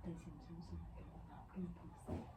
代先生是给我拿更菩萨。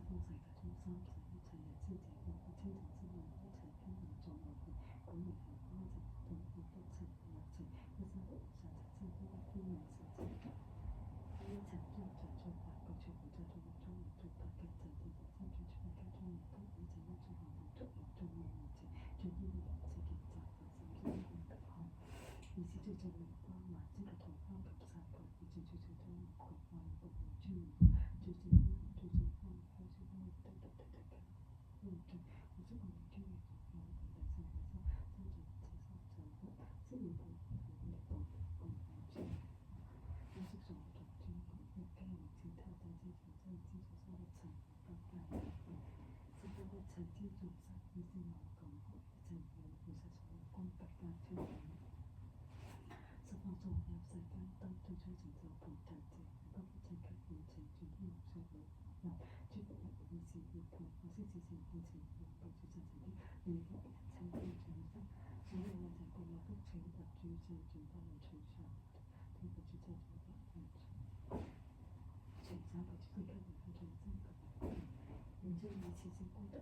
风水的中三层一层的自己和不清楚自己一层偏门中的管理和发展东部多层两层第三个三层正后的偏门四层第一层重者就把过去不在中中有做到跟着地的上去去看中有不一层要做好的做有重要的层就地的这个在和三层的好以及最重要的光嘛这个头发กับ三个以及最重要的光嘛不会去最重要的最重要的还是要对对对对对我这个你就有有的在上面上这种介绍成分这里的有的都不能去那是种种经过会概念其他的这种在基础上的成分概念是包括曾经总上一些劳动或者有不是说光白大去是放松要晒干当对吹整个不太对包括整个过程就用手的那这个要一些一个我是之前以前有过就在这里每个参与者上所有人在过了不全的居住就到了吹上这个就在这个所以三个就会看到它的这个研究仪其实过的